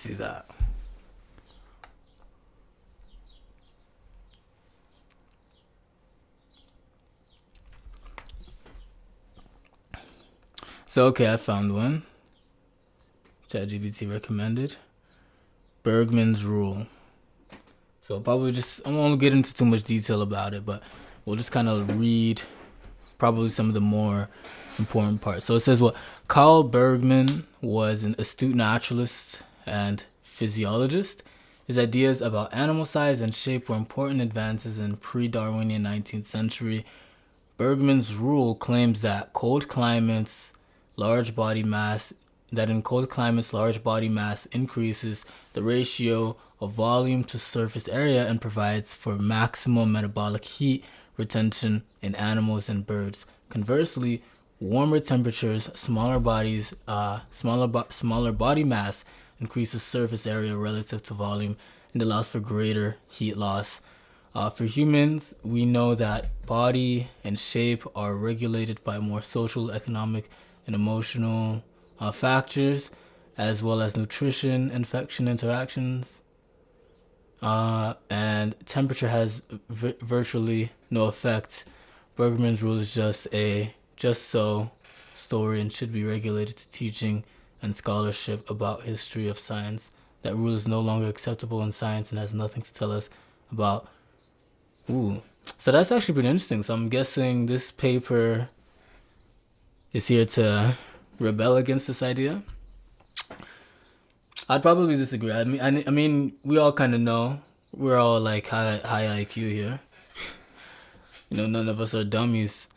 see that. So, okay, I found one. ChatGPT recommended. Bergman's rule. So I won't get into too much detail about it, but we'll just kind of read probably some of the more important parts. So it says what Carl Bergman was an astute naturalist and physiologist. His ideas about animal size and shape were important advances in pre-Darwinian 19th century. Bergman's rule claims that in cold climates, large body mass increases the ratio of volume to surface area and provides for maximum metabolic heat retention in animals and birds. Conversely, warmer temperatures, smaller body mass increases surface area relative to volume and allows for greater heat loss. For humans, we know that body and shape are regulated by more social, economic, and emotional factors, as well as nutrition, infection interactions. And temperature has virtually no effect. Bergman's rule is just a just-so story and should be regulated to teaching and scholarship about history of science. That rule is no longer acceptable in science and has nothing to tell us about. So that's actually pretty interesting. So I'm guessing this paper is here to rebel against this idea. I'd probably disagree. I mean, we all kind of know we're all like high IQ here. None of us are dummies.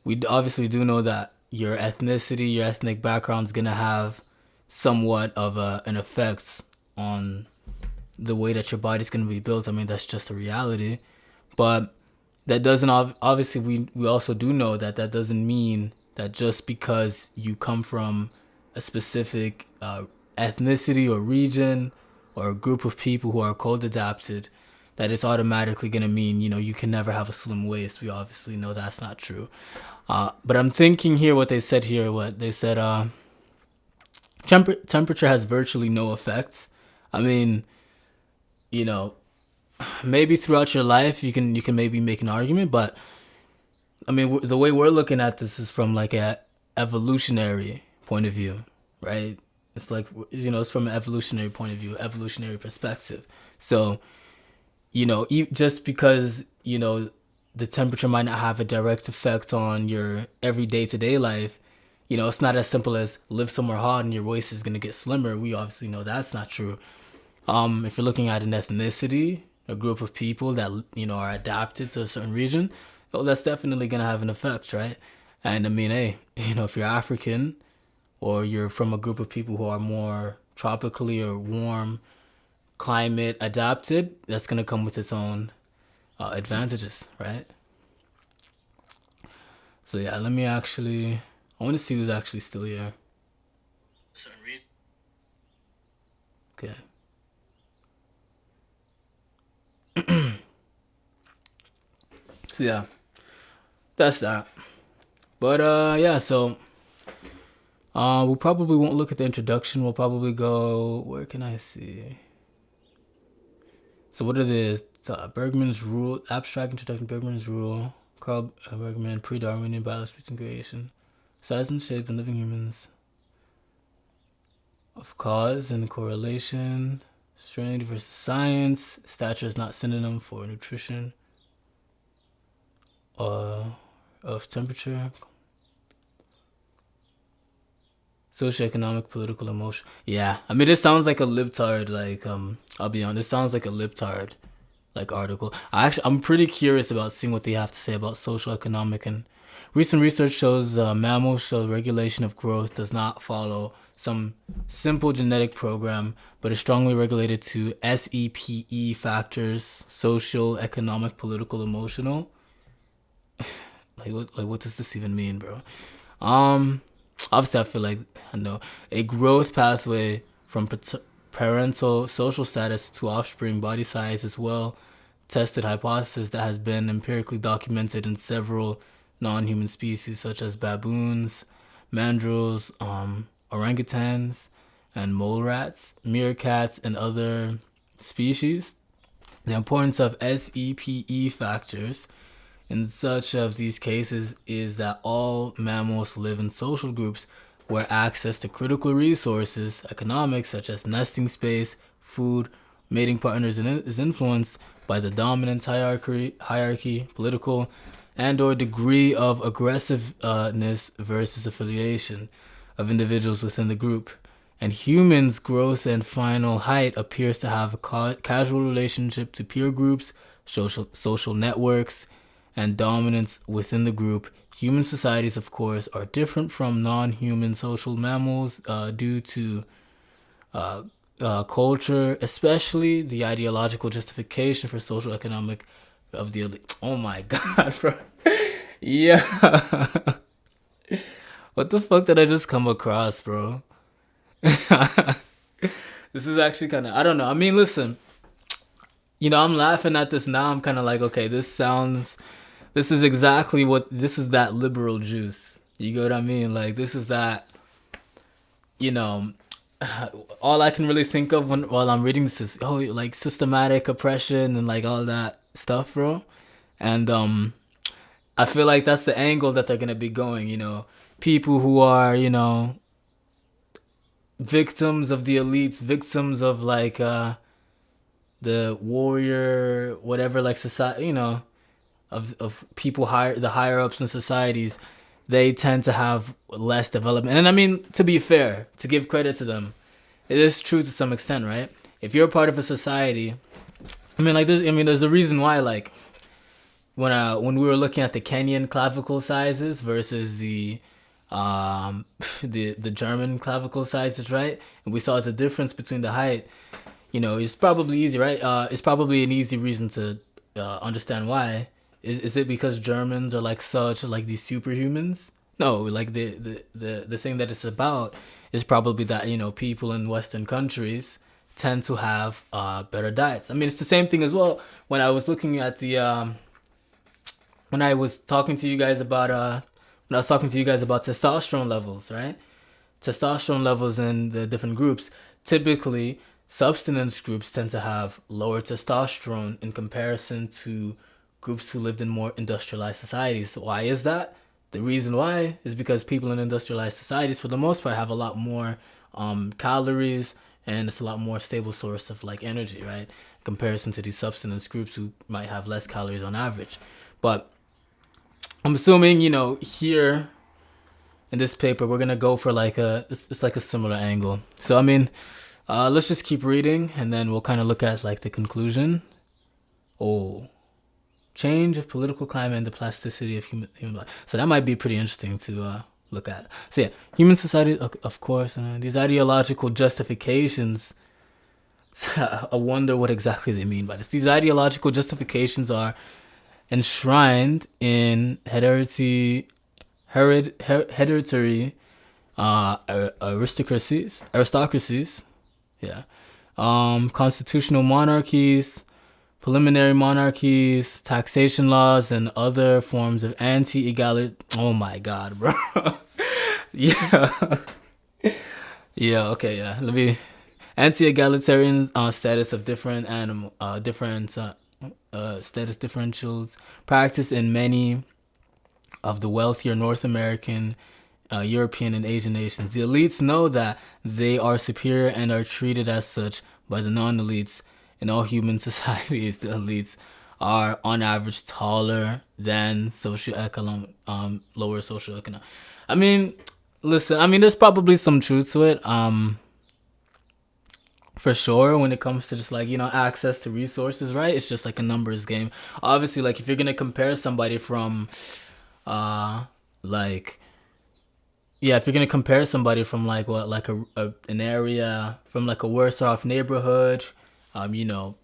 We obviously do know that your ethnicity, your ethnic background is gonna have somewhat of an effect on the way that your body's gonna be built. I mean, that's just a reality. But that doesn't obviously we also do know that doesn't mean that just because you come from a specific ethnicity or region or a group of people who are cold adapted, that it's automatically going to mean, you can never have a slim waist. We obviously know that's not true. But I'm thinking here what they said, temperature has virtually no effects. I mean, maybe throughout your life you can maybe make an argument, but I mean, the way we're looking at this is from like a evolutionary point of view, right? It's like, it's from an evolutionary point of view, evolutionary perspective. So, just because, the temperature might not have a direct effect on your every day-to-day life, it's not as simple as live somewhere hot and your waist is going to get slimmer. We obviously know that's not true. If you're looking at an ethnicity, a group of people that, are adapted to a certain region, well, that's definitely going to have an effect, right? And I mean, hey, if you're African or you're from a group of people who are more tropically or warm climate adapted, that's going to come with its own advantages, right? So yeah, I want to see who's actually still here. Okay. So yeah, that's that. But yeah, so we probably won't look at the introduction. We'll probably go, where can I see? So what are the Bergman's rule, abstract introduction, Bergman's rule, Carl Bergman, pre-Darwinian biology and creation, size and shape in living humans, of cause and correlation, strain versus science, stature is not synonym for nutrition, of temperature, socioeconomic, political, emotion. Yeah, I mean, this sounds like a libtard, I'll be honest, this sounds like a libtard, article. I'm pretty curious about seeing what they have to say about social, economic, and recent research shows mammals show regulation of growth does not follow some simple genetic program, but is strongly regulated to SEPE factors, social, economic, political, emotional. What does this even mean, bro? Obviously, I feel like I know a growth pathway from parental social status to offspring body size is well tested hypothesis that has been empirically documented in several non-human species such as baboons, mandrills, orangutans, and mole rats, meerkats, and other species. The importance of SEPE factors in such of these cases is that all mammals live in social groups where access to critical resources, economics such as nesting space, food, mating partners, is influenced by the dominance hierarchy, political, and or degree of aggressiveness versus affiliation of individuals within the group. And humans' growth and final height appears to have a casual relationship to peer groups, social networks, and dominance within the group. Human societies, of course, are different from non-human social mammals due to culture, especially the ideological justification for social economic of the elite. Oh my god, bro. Yeah. What the fuck did I just come across, bro? This is actually kind of, I don't know. I mean, listen, I'm laughing at this now. I'm kind of like, okay, this is exactly this is that liberal juice. You get what I mean? Like, this is that, all I can really think of while I'm reading this is, like systematic oppression and like all that stuff, bro. And I feel like that's the angle that they're going to be going, people who are, victims of the elites, victims of like the warrior, whatever, like society, of people the higher ups in societies, they tend to have less development. And I mean, to be fair, to give credit to them, it is true to some extent, right? If you're a part of a society, there's a reason why, like, when we were looking at the Kenyan clavicle sizes versus the German clavicle sizes, right? And we saw the difference between the height. It's probably easy, right? It's probably an easy reason to understand why. Is it because Germans are like such like these superhumans? No, like the thing that it's about is probably that people in Western countries tend to have better diets. I mean, it's the same thing as well. When I was looking at the when I was talking to you guys about testosterone levels, right? Testosterone levels in the different groups. Typically, subsistence groups tend to have lower testosterone in comparison to groups who lived in more industrialized societies. So why is that? The reason why is because people in industrialized societies, for the most part, have a lot more calories, and it's a lot more stable source of like energy, right? In comparison to these subsistence groups who might have less calories on average. But I'm assuming, here in this paper, we're gonna go for like it's like a similar angle. So I mean, let's just keep reading, and then we'll kind of look at like the conclusion. Change of political climate and the plasticity of human life. So that might be pretty interesting to look at. So yeah, human society, of course, and these ideological justifications. I wonder what exactly they mean by this. These ideological justifications are enshrined in hereditary aristocracies, constitutional monarchies, preliminary monarchies, taxation laws, and other forms of anti-egalitarian. Oh my god, bro. Yeah. Yeah. Okay. Yeah. Let me. Anti-egalitarian status of different status differentials practiced in many of the wealthier North American, European, and Asian nations. The elites know that they are superior and are treated as such by the non-elites. In all human societies, the elites are on average taller than lower socioeconomic. I mean, listen, there's probably some truth to it. For sure, when it comes to just like, access to resources, right? It's just like a numbers game. Obviously, like if you're going to compare somebody from, if you're going to compare somebody from like what, like an area from like a worse off neighborhood, you're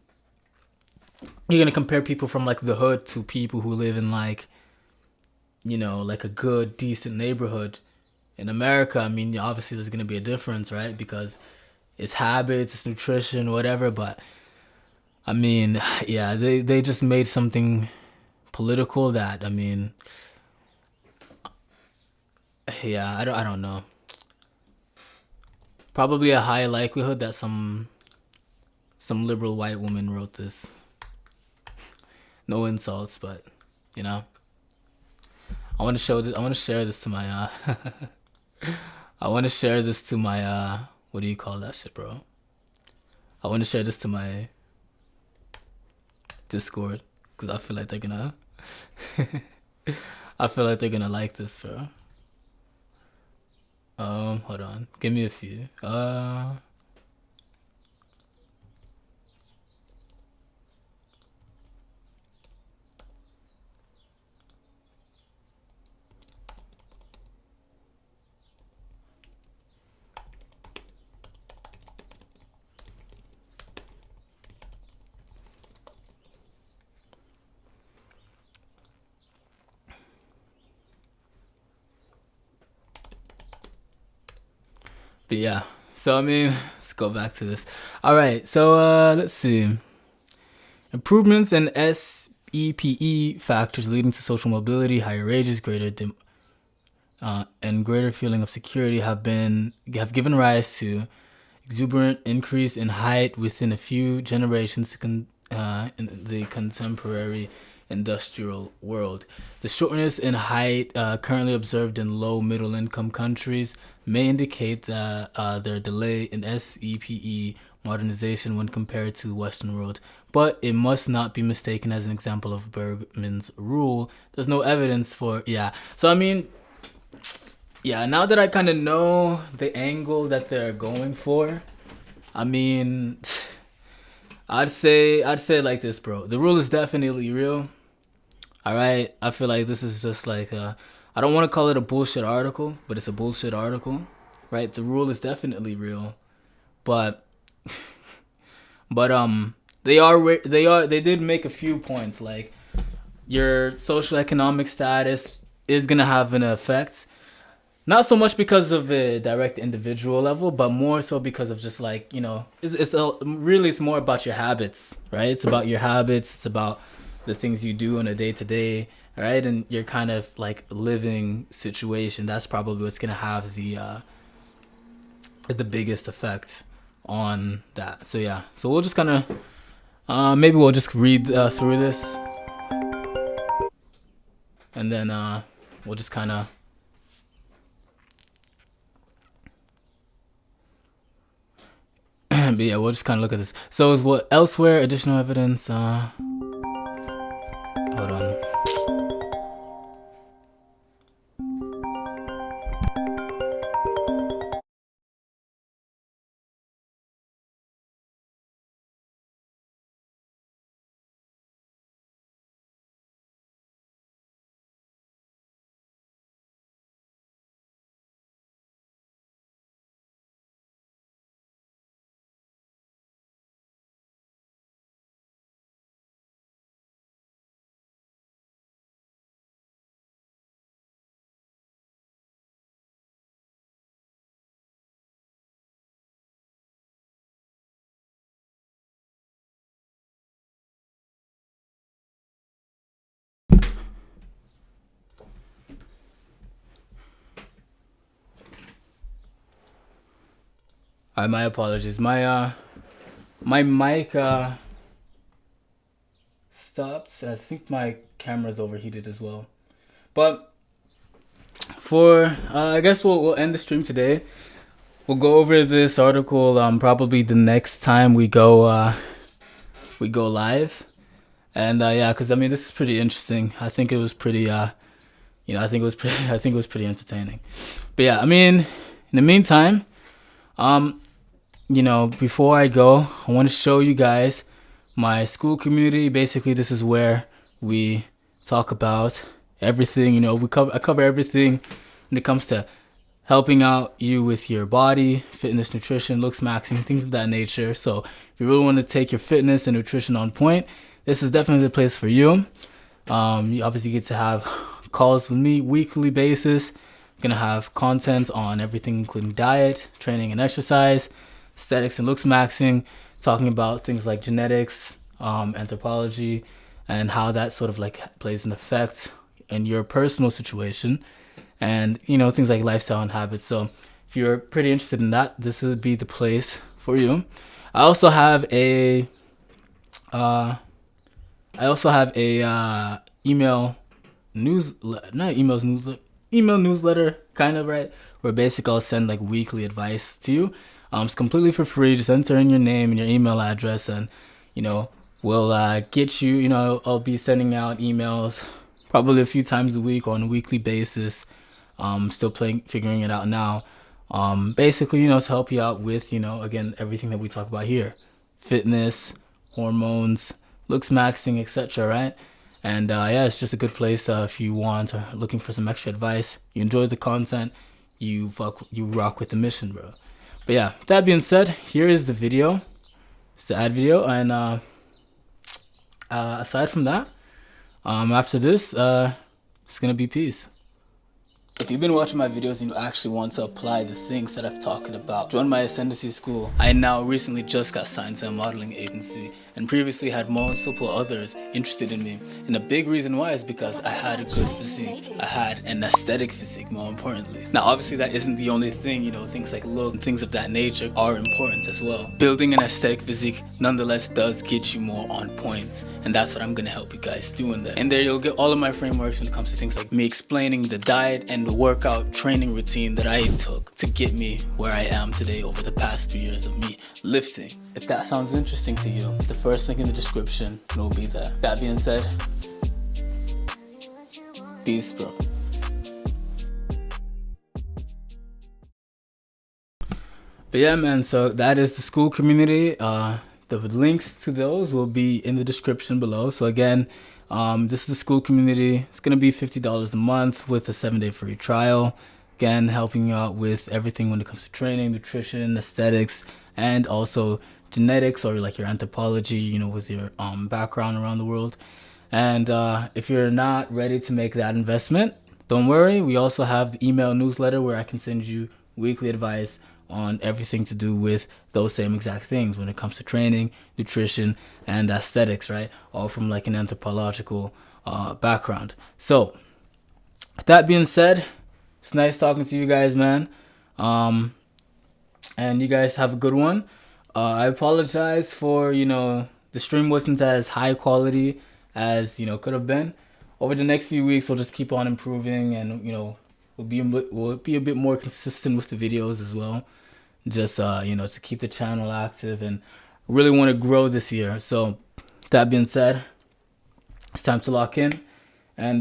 going to compare people from like the hood to people who live in like, like a good, decent neighborhood. In America, obviously there's going to be a difference, right? Because it's habits, it's nutrition, whatever. But yeah, they just made something political that, yeah, I don't know. probably a high likelihood that some liberal white woman wrote this. No insults, but you know, I want to show this. I want to share this to my. I want to share this to my. What do you call that shit, bro? I want to share this to my Discord because I feel like they're gonna. I feel like they're gonna like this, bro. Hold on. Give me a few. But yeah, so I mean, let's go back to this. All right, so let's see. Improvements in SEPE factors leading to social mobility, higher wages, and greater feeling of security have given rise to exuberant increase in height within a few generations in the contemporary industrial world. The shortness in height currently observed in low middle income countries may indicate that their delay in SEPE modernization when compared to the Western world, but it must not be mistaken as an example of Bergman's rule. There's no evidence for so I mean, yeah, now that I kind of know the angle that they're going for, I mean, I'd say like this, bro. The rule is definitely real. All right, I feel like this is just like I don't want to call it a bullshit article, but it's a bullshit article, right? The rule is definitely real, but they did make a few points, like your social economic status is gonna have an effect. Not so much because of a direct individual level, but more so because of just like, you know, it's more about your habits, right? It's about your habits. It's about the things you do on a day to day, right? And your kind of like living situation. That's probably what's gonna have the biggest effect on that. So yeah, so we'll just kind of maybe we'll just read through this, and then we'll just kind of. But yeah, we'll just kind of look at this. So is what elsewhere additional evidence? Hold on. My apologies. My mic stopped, and I think my camera's overheated as well. But for I guess we'll end the stream today. We'll go over this article probably the next time we go live, and yeah, because I mean this is pretty interesting. I think it was pretty I think it was pretty entertaining. But yeah, I mean, in the meantime, before I go, I want to show you guys my school community. Basically, this is where we talk about everything. I cover everything when it comes to helping out you with your body, fitness, nutrition, looks maxing, things of that nature. So if you really want to take your fitness and nutrition on point, this is definitely the place for you. You obviously get to have calls with me weekly basis. I'm going to have content on everything, including diet, training, and exercise, aesthetics and looks maxing, talking about things like genetics, anthropology, and how that sort of like plays an effect in your personal situation, and things like lifestyle and habits. So if you're pretty interested in that, this would be the place for you. I also have a email newsletter, kind of, right, where basically I'll send like weekly advice to you. It's completely for free. Just enter in your name and your email address, and we'll get you. I'll be sending out emails probably a few times a week on a weekly basis. Still figuring it out now. Basically, to help you out with, again, everything that we talk about here: fitness, hormones, looks maxing, etc. Right? And it's just a good place if you want or looking for some extra advice. You enjoy the content, you rock with the mission, bro. But yeah, that being said, here is the video. It's the ad video, and aside from that, after this, it's gonna be peace. If you've been watching my videos and you actually want to apply the things that I've talked about, join my Ascendancy School. I now recently just got signed to a modeling agency and previously had multiple others interested in me. And a big reason why is because I had a good physique. I had an aesthetic physique, more importantly. Now, obviously that isn't the only thing, things like look and things of that nature are important as well. Building an aesthetic physique nonetheless does get you more on point. And that's what I'm gonna help you guys do in there. And there you'll get all of my frameworks when it comes to things like me explaining the diet and the workout training routine that I took to get me where I am today over the past 3 years of me lifting. If that sounds interesting to you, the first link in the description will be there. That being said, peace, bro. But yeah, man, so that is the school community. The links to those will be in the description below. So again, this is the school community. It's going to be $50 a month with a 7-day free trial. Again, helping you out with everything when it comes to training, nutrition, aesthetics, and also genetics, or like your anthropology, with your background around the world. And if you're not ready to make that investment, don't worry. We also have the email newsletter where I can send you weekly advice on everything to do with those same exact things when it comes to training, nutrition, and aesthetics, right? All from like an anthropological background. So that being said, it's nice talking to you guys, man. And you guys have a good one. I apologize for, the stream wasn't as high quality as, could have been. Over the next few weeks, we'll just keep on improving, and, we'll be a bit more consistent with the videos as well. Just, to keep the channel active, and really want to grow this year. So that being said, it's time to lock in. And